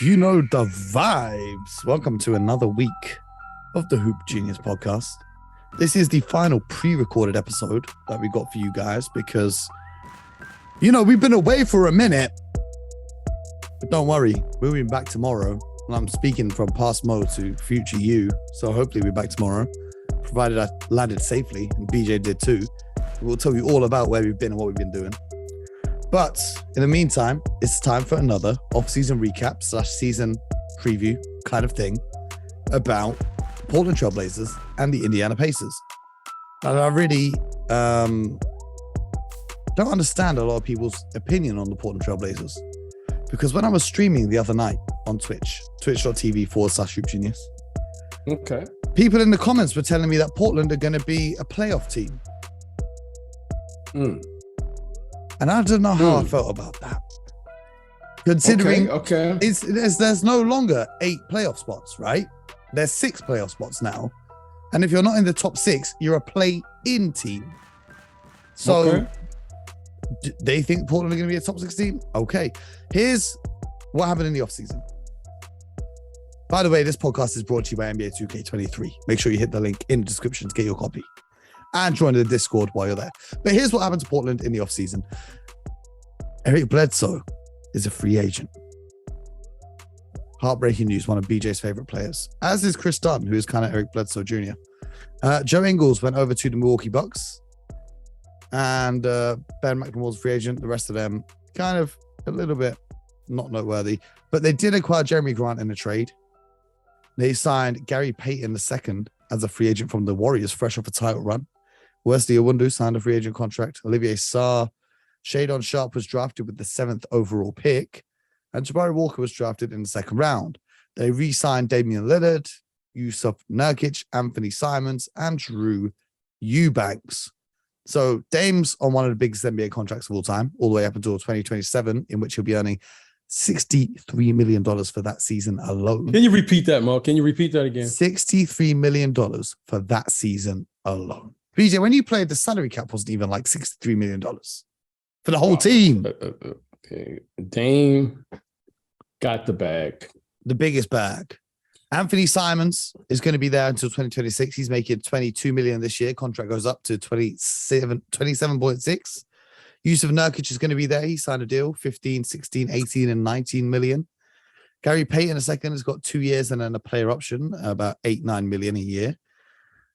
You know the vibes. Welcome to another week of the Hoop Genius podcast. This is the final pre-recorded episode that we got for you guys because, we've been away for a minute. But don't worry, we'll be back tomorrow. And I'm speaking from past Mo to future you. So hopefully we're back tomorrow, provided I landed safely and BJ did too. We'll tell you all about where we've been and what we've been doing. But in the meantime, it's time for another off-season recap / season preview kind of thing about the Portland Trailblazers and the Indiana Pacers. And I really don't understand a lot of people's opinion on the Portland Trailblazers. Because when I was streaming the other night on twitch.tv/HoopGenius, okay, people in the comments were telling me that Portland are going to be a playoff team. And I don't know how I felt about that. Considering there's no longer 8 playoff spots, right? There's 6 playoff spots now. And if you're not in the top 6, you're a play-in team. So they think Portland are going to be a top 6 team? Okay. Here's what happened in the offseason. By the way, this podcast is brought to you by NBA 2K23. Make sure you hit the link in the description to get your copy. And join the Discord while you're there. But here's what happened to Portland in the offseason. Eric Bledsoe is a free agent. Heartbreaking news, one of BJ's favorite players. As is Chris Dunn, who is kind of Eric Bledsoe Jr. Joe Ingles went over to the Milwaukee Bucks. And Ben McLemore's a free agent. The rest of them kind of a little bit not noteworthy. But they did acquire Jeremy Grant in a trade. They signed Gary Payton II as a free agent from the Warriors, fresh off a title run. Wesley Iwundu signed a free agent contract. Olivier Sarr, Shadon Sharp was drafted with the 7th overall pick, and Jabari Walker was drafted in the 2nd round. They re-signed Damian Lillard, Yusuf Nurkic, Anthony Simons, and Drew Eubanks. So Dame's on one of the biggest NBA contracts of all time, all the way up until 2027, in which he'll be earning $63 million for that season alone. Can you repeat that, Mo? Can you repeat that again? $63 million for that season alone. BJ, when you played, the salary cap wasn't even like $63 million for the whole team. Okay. Dame got the bag. The biggest bag. Anthony Simons is going to be there until 2026. He's making $22 million this year. Contract goes up to 27.6. Yusuf Nurkic is going to be there. He signed a deal, 15, 16, 18, and 19 million. Gary Payton II has got 2 years and then a player option, about 8-9 million a year.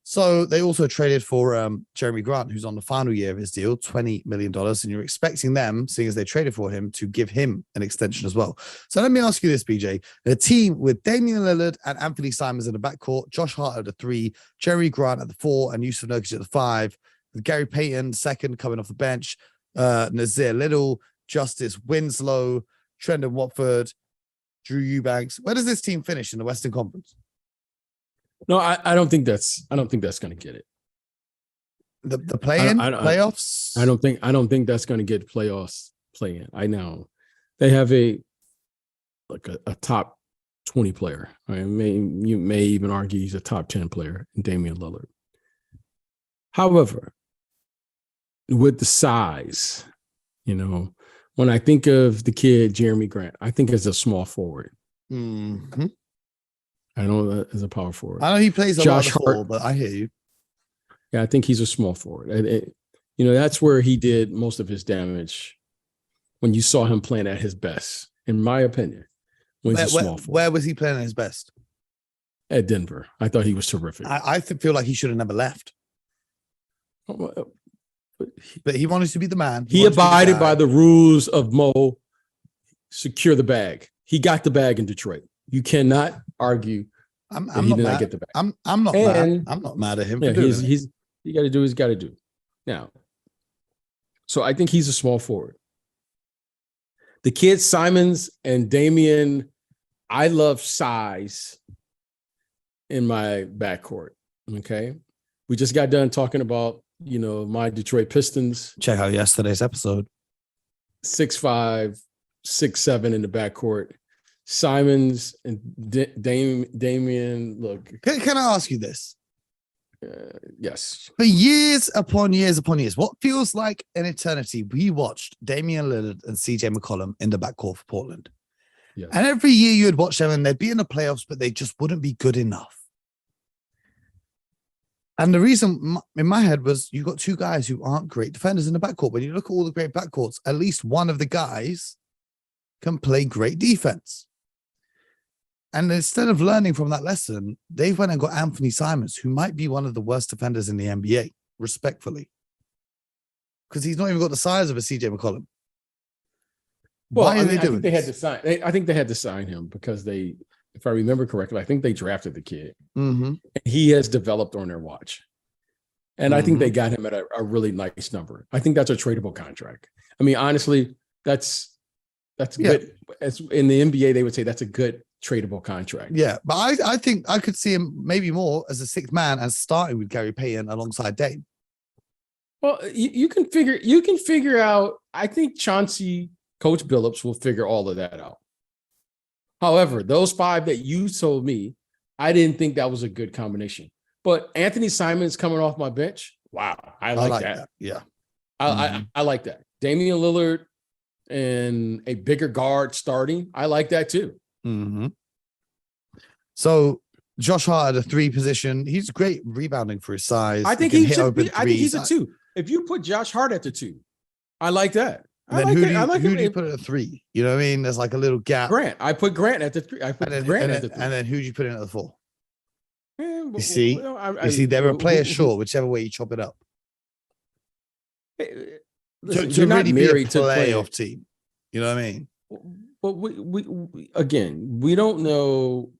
So they also traded for Jeremy Grant, who's on the final year of his deal, $20 million. And you're expecting them, seeing as they traded for him, to give him an extension as well. So let me ask you this, BJ. A team with Damian Lillard and Anthony Simons in the backcourt, Josh Hart at the 3, Jeremy Grant at the 4, and Yusuf Nurkic at the 5, with Gary Payton II coming off the bench, Nazir Little, Justice Winslow, Trendon Watford, Drew Eubanks. Where does this team finish in the Western Conference? No, I don't think that's going to get it. The play-in playoffs. I don't think that's going to get playoffs play-in. I know they have a top 20 player. You may even argue he's a top 10 player in Damian Lillard. However, with the size, when I think of the kid Jeremy Grant, I think as a small forward. Mm-hmm. I know that as a power forward. I know he plays a Josh lot of ball, but I hear you. Yeah, I think he's a small forward. That's where he did most of his damage when you saw him playing at his best, in my opinion. When he's a small forward. Where was he playing at his best? At Denver. I thought he was terrific. I feel like he should have never left. But he wanted to be the man. He abided by the rules of Mo, secure the bag. He got the bag in Detroit. You cannot argue he did not get the bag. I'm not mad. I'm not mad at him. Yeah, he got to do what he's got to do. Now, so I think he's a small forward. The kids, Simons and Damian, I love size in my backcourt. Okay. We just got done talking about, my Detroit Pistons. Check out yesterday's episode. 6'5", 6'7" in the backcourt. Simons and Damian, look. Can I ask you this? Yes. For years upon years upon years, what feels like an eternity, we watched Damian Lillard and CJ McCollum in the backcourt for Portland. Yes. And every year you'd watch them and they'd be in the playoffs, but they just wouldn't be good enough. And the reason in my head was you got two guys who aren't great defenders in the backcourt. When you look at all the great backcourts, at least one of the guys can play great defense. And instead of learning from that lesson, they went and got Anthony Simons, who might be one of the worst defenders in the NBA, respectfully. Because he's not even got the size of a CJ McCollum. Well, Why are they I doing think they had this? to sign. I think they had to sign him because they, if I remember correctly, I think they drafted the kid. Mm-hmm. He has developed on their watch. And I think they got him at a really nice number. I think that's a tradable contract. I mean, honestly, that's good. As in the NBA, they would say that's a good tradable contract. Yeah, but I think I could see him maybe more as a sixth man and starting with Gary Payton alongside Dame. Well, you can figure out. I think Chauncey, Coach Billups will figure all of that out. However, those five that you told me, I didn't think that was a good combination. But Anthony Simons coming off my bench, wow, I like that. Yeah, I like that. Damian Lillard and a bigger guard starting, I like that too. Mm-hmm. So Josh Hart at a three position, he's great rebounding for his size. I think he should be. I think he's a two. If you put Josh Hart at the two, I like that. And then who do you put at a three? You know what I mean? There's like a little gap. Grant. I put Grant at the three. I put Grant at the three. And then who do you put in at the four? You see, they're a player short, whichever way you chop it up. Listen, to really be a playoff team. You know what I mean? But we don't know,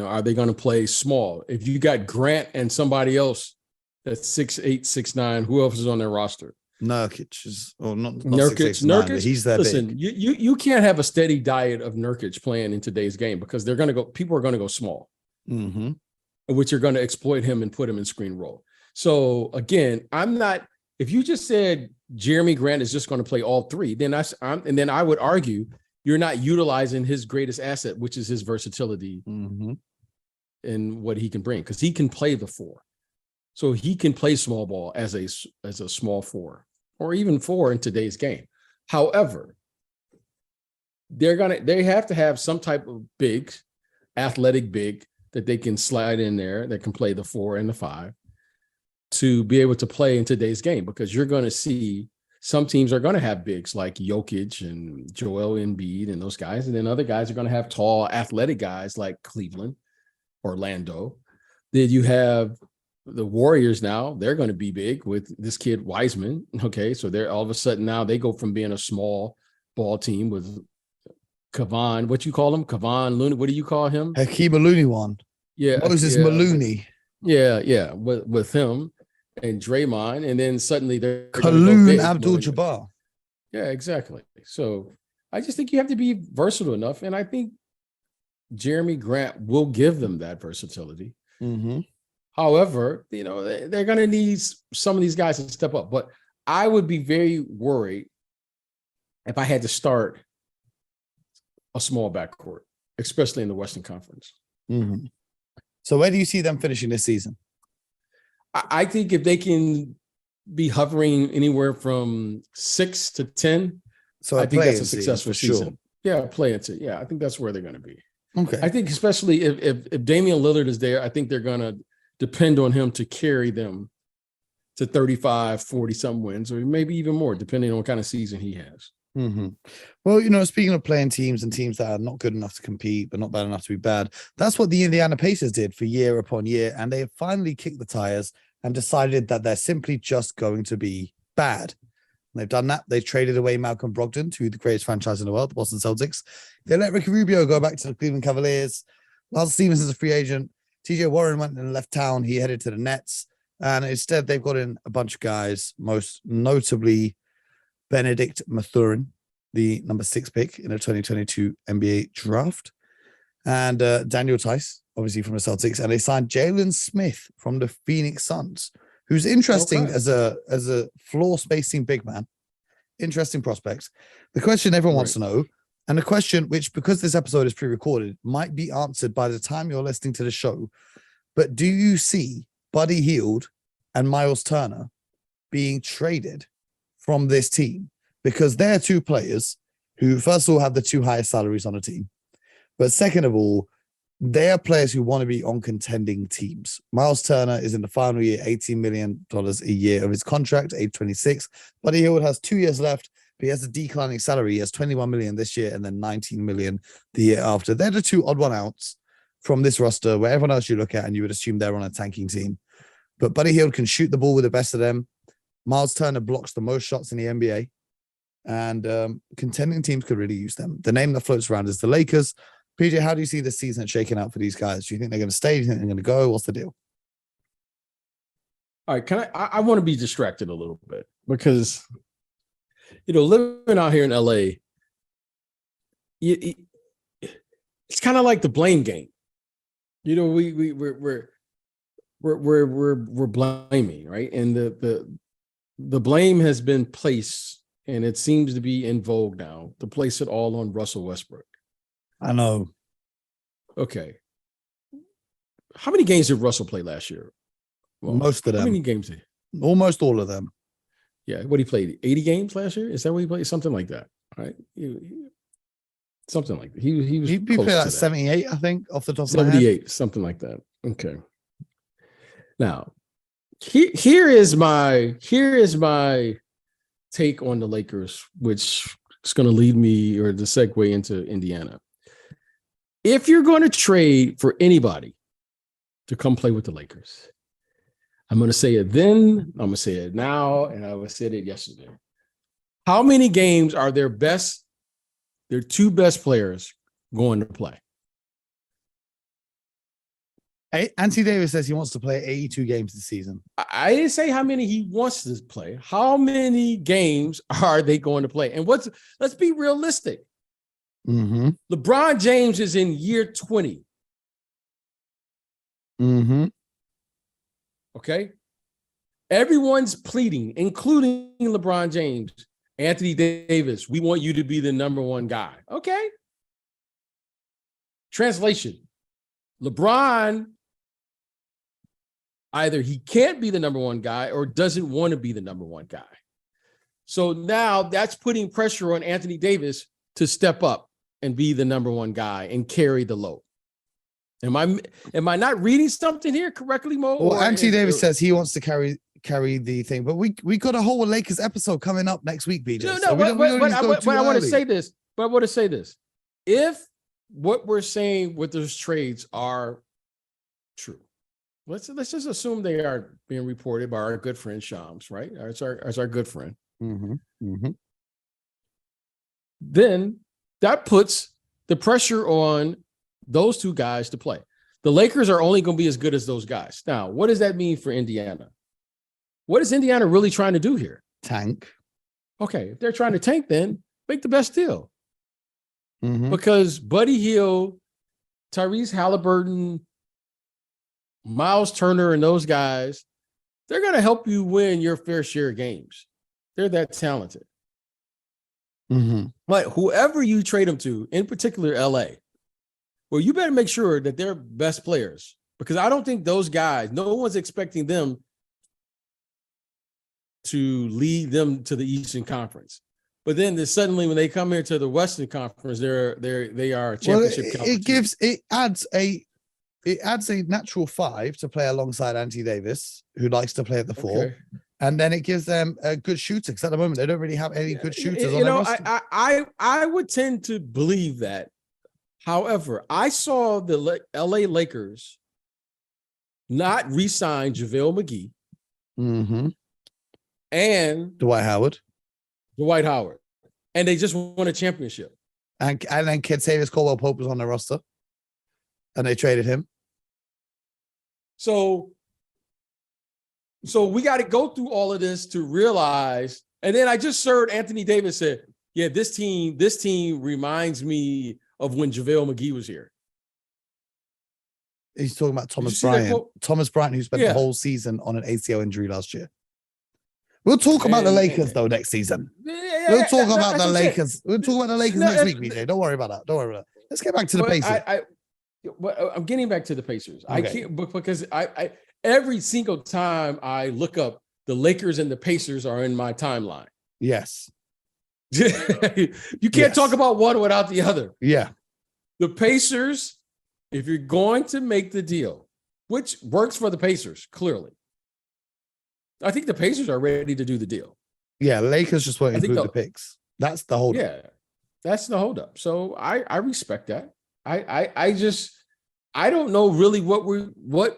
are they going to play small? If you got Grant and somebody else that's 6'8", 6'9", who else is on their roster? Nurkic is, or not Nurkic. 6'9", but he's that listen, big. You can't have a steady diet of Nurkic playing in today's game because people are going to go small. Mm-hmm. Which are going to exploit him and put him in screen roll. So again, if you just said Jeremy Grant is just going to play all three, then I would argue you're not utilizing his greatest asset, which is his versatility and what he can bring, because he can play the four. So he can play small ball as a small four or even four in today's game. However, they have to have some type of big, athletic big that they can slide in there that can play the 4 and the 5 to be able to play in today's game, because you're going to see some teams are going to have bigs like Jokic and Joel Embiid and those guys. And then other guys are going to have tall, athletic guys like Cleveland, Orlando. Then you have the Warriors now. They're going to be big with this kid Wiseman. Okay. So they're all of a sudden now they go from being a small ball team with Kevon, what you call him? Kevon Looney. What do you call him? Hakeem Olajuwon. Yeah. Moses Maloney. Yeah. With him and Draymond. And then suddenly they're Kaloon Abdul-Jabbar. Yeah, exactly. So I just think you have to be versatile enough. And I think Jeremy Grant will give them that versatility. Mm-hmm. However, they're going to need some of these guys to step up. But I would be very worried if I had to start a small backcourt, especially in the Western Conference. Mm-hmm. So where do you see them finishing this season? I think if they can be hovering anywhere from 6 to 10, so I think that's a successful season. Sure. Yeah, play into. Yeah, I think that's where they're going to be. Okay. I think especially if Damian Lillard is there, I think they're going to depend on him to carry them to 35, 40-something wins, or maybe even more, depending on what kind of season he has. Mm-hmm. Well, speaking of playing teams and teams that are not good enough to compete, but not bad enough to be bad, that's what the Indiana Pacers did for year upon year. And they have finally kicked the tires and decided that they're simply just going to be bad. And they've done that. They traded away Malcolm Brogdon to the greatest franchise in the world, the Boston Celtics. They let Ricky Rubio go back to the Cleveland Cavaliers. Lance Stephenson's a free agent. TJ Warren went and left town. He headed to the Nets. And instead, they've got in a bunch of guys, most notably Benedict Mathurin, the number 6 pick in the 2022 NBA draft, and Daniel Tice, obviously from the Celtics, and they signed Jalen Smith from the Phoenix Suns, who's interesting as a floor spacing big man. Interesting prospect. The question everyone wants to know, and the question which, because this episode is pre-recorded, might be answered by the time you're listening to the show, but do you see Buddy Hield and Miles Turner being traded from this team? Because they're two players who, first of all, have the two highest salaries on a team. But second of all, they are players who want to be on contending teams. Miles Turner is in the final year, $18 million a year of his contract, age 26. Buddy Hield has 2 years left, but he has a declining salary. He has 21 million this year and then 19 million the year after. They're the two odd one outs from this roster where everyone else you look at and you would assume they're on a tanking team. But Buddy Hield can shoot the ball with the best of them. Miles Turner blocks the most shots in the NBA. And contending teams could really use them. The name that floats around is the Lakers. PJ, how do you see this season shaking out for these guys? Do you think they're going to stay? Do you think they're going to go? What's the deal? All right, I want to be distracted a little bit because, living out here in LA, it's kind of like the blame game. We're blaming, right? And the blame has been placed, and it seems to be in vogue now to place it all on Russell Westbrook. I know. Okay. How many games did Russell play last year? Well, most of them. How many games did he? Almost all of them. Yeah. What he played? 80 games last year? Is that what he played? Something like that. Right. Something like that. He played like 78, I think, off the top of 78, something like that. Okay. Now, here is my take on the Lakers, which is going to lead me or the segue into Indiana. If you're going to trade for anybody to come play with the Lakers, I'm going to say it then, I'm going to say it now, and I said it yesterday. How many games are their two best players going to play? Anthony Davis says he wants to play 82 games this season. I didn't say how many he wants to play. How many games are they going to play? And let's be realistic. Mm-hmm. LeBron James is in year 20. Mm-hmm. Okay. Everyone's pleading, including LeBron James, Anthony Davis, we want you to be the number one guy. Okay. Translation. LeBron, either he can't be the number one guy or doesn't want to be the number one guy. So now that's putting pressure on Anthony Davis to step up and be the number one guy and carry the load. Am I not reading something here correctly, Mo? Well, Anthony Davis says he wants to carry the thing, but we got a whole Lakers episode coming up next week, BJ. But I want to say this. If what we're saying with those trades are true, let's just assume they are being reported by our good friend Shams, right? As our good friend. Mm-hmm. Mm-hmm. Then that puts the pressure on those two guys to play. The Lakers are only going to be as good as those guys. Now, what does that mean for Indiana? What is Indiana really trying to do here? Tank. Okay, if they're trying to tank, then make the best deal. Mm-hmm. Because Buddy Hield, Tyrese Halliburton, Miles Turner, and those guys, they're going to help you win your fair share of games. They're that talented. Mm-hmm. But whoever you trade them to, in particular LA, well, you better make sure that they're best players, because I don't think those guys, no one's expecting them to lead them to the Eastern Conference. But then suddenly when they come here to the Western Conference, they are a championship. It adds a natural five to play alongside Anthony Davis, who likes to play at the four. Okay. And then it gives them a good shooter, because at the moment they don't really have any good shooters on their roster. I would tend to believe that. However, I saw the LA Lakers not re-sign JaVale McGee Mm-hmm. and Dwight Howard. And they just won a championship. And then Kentavious Caldwell-Pope was on the roster, and they traded him. So we got to go through all of this to realize. And then I just heard Anthony Davis said, "Yeah, this team reminds me of when JaVale McGee was here." He's talking about Thomas Bryant. Thomas Bryant, who spent the whole season on an ACL injury last year. We'll talk about the Lakers though next season. We'll talk about the Lakers. We'll talk about the Lakers next week, BJ. Don't worry about that. Let's get back to the Pacers. I'm getting back to the Pacers. Okay. I can't, because I every single time I look up, the Lakers and the Pacers are in my timeline. Yes. You can't talk about one without the other. Yeah. The Pacers, if you're going to make the deal, which works for the Pacers, clearly. I think the Pacers are ready to do the deal. Yeah, Lakers just won't include the picks. That's the holdup. Yeah, that's the holdup. So I respect that. I don't know really what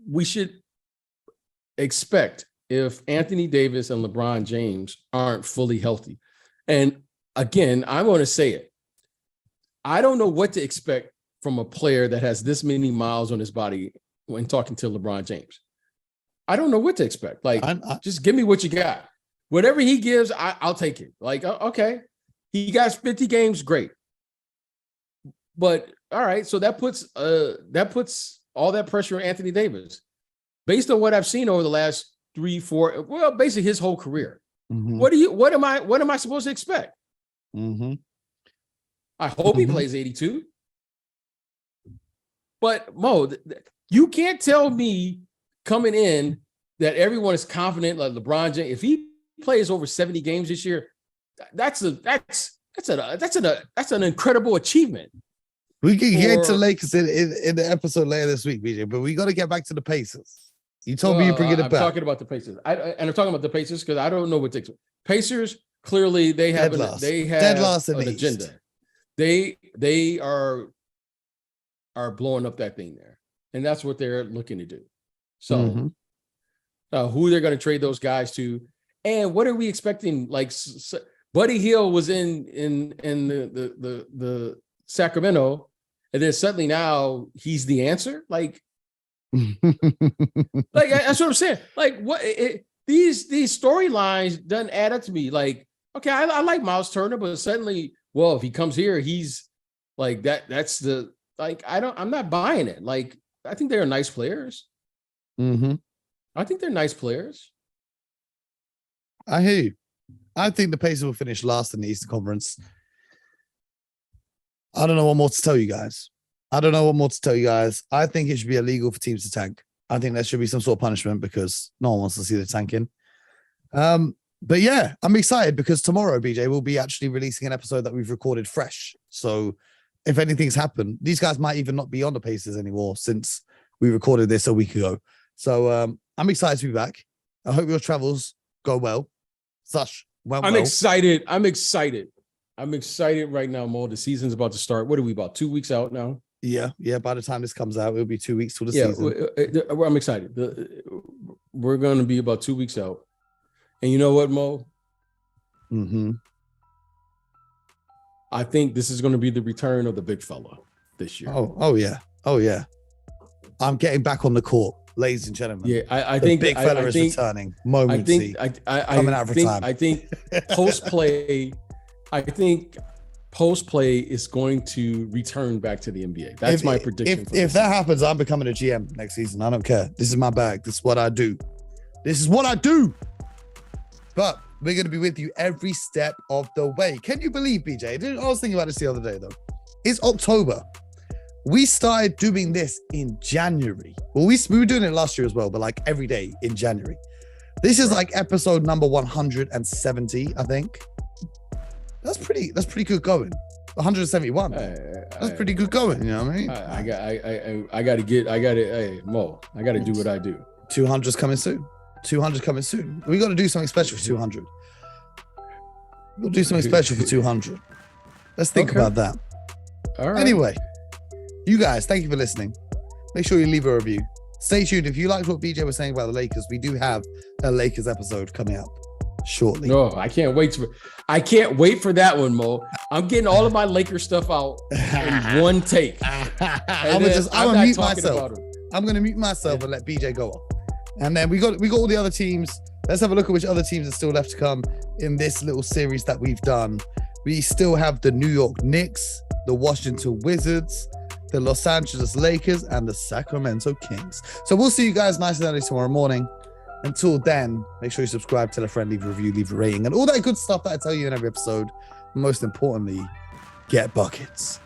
we should expect if Anthony Davis and LeBron James aren't fully healthy. And again, I'm going to say it. I don't know what to expect from a player that has this many miles on his body when talking to LeBron James. I don't know what to expect. Like, just give me what you got. Whatever he gives, I'll take it. Like, okay, he got 50 games, great. But all right, so that puts all that pressure on Anthony Davis. Based on what I've seen over the last 3-4, well, basically his whole career. Mm-hmm. What am I supposed to expect? Mm-hmm. I hope he plays 82. But Mo, you can't tell me coming in that everyone is confident like LeBron James. If he plays over 70 games this year, that's an incredible achievement. We can get to Lakers in the episode later this week, BJ, but we got to get back to the Pacers. You told me you bring it back. I'm talking about the Pacers. I'm talking about the Pacers because I don't know what to expect. Pacers, clearly they have an agenda. They are blowing up that thing there. And that's what they're looking to do. So who they're going to trade those guys to, and what are we expecting? Like Buddy Hield was in the Sacramento, and then suddenly now he's the answer. Like that's what I'm saying. Like what these storylines doesn't add up to me. Like, okay, I like Miles Turner, but suddenly, well, if he comes here, he's like that. That's the like. I'm not buying it. Like, I think they're nice players. I think they're nice players. I hear you. I think the Pacers will finish last in the Eastern Conference. I don't know what more to tell you guys. I think it should be illegal for teams to tank. I think there should be some sort of punishment because no one wants to see the tanking. But yeah, I'm excited because tomorrow, BJ, we'll be actually releasing an episode that we've recorded fresh. So if anything's happened, these guys might even not be on the Pacers anymore since we recorded this a week ago. So I'm excited to be back. I hope your travels go well. Sush, I'm excited. I'm excited right now, Mo. The season's about to start. What are we, about 2 weeks out now? Yeah. By the time this comes out, it'll be 2 weeks till the season. I'm excited. We're going to be about 2 weeks out. And you know what, Mo? I think this is going to be the return of the big fella this year. Oh yeah. I'm getting back on the court, ladies and gentlemen. Yeah, I think big fella is returning. Coming out of retirement. I think post play is going to return back to the NBA. That's my prediction. If that happens, I'm becoming a GM next season. I don't care. This is my bag. This is what I do. But we're going to be with you every step of the way. Can you believe, BJ? I was thinking about this the other day, though. It's October. We started doing this in January. Well, we were doing it last year as well, but like every day in January. This is like episode number 170, I think. That's pretty good going. 171. That's pretty good going. You know what I mean? I got to do what I do. 200's coming soon. 200's coming soon. We got to do something special for 200. We'll do something special for 200. Let's think about that. All right. Anyway, you guys, thank you for listening. Make sure you leave a review. Stay tuned. If you liked what BJ was saying about the Lakers, we do have a Lakers episode coming up shortly. No, I can't wait for that one, Mo. I'm getting all of my Lakers stuff out in one take. I'm gonna mute myself. I'm gonna mute myself and let BJ go off. And then we got all the other teams. Let's have a look at which other teams are still left to come in this little series that we've done. We still have the New York Knicks, the Washington Wizards, the Los Angeles Lakers, and the Sacramento Kings. So we'll see you guys nice and early tomorrow morning. Until then, make sure you subscribe, tell a friend, leave a review, leave a rating, and all that good stuff that I tell you in every episode. Most importantly, get buckets.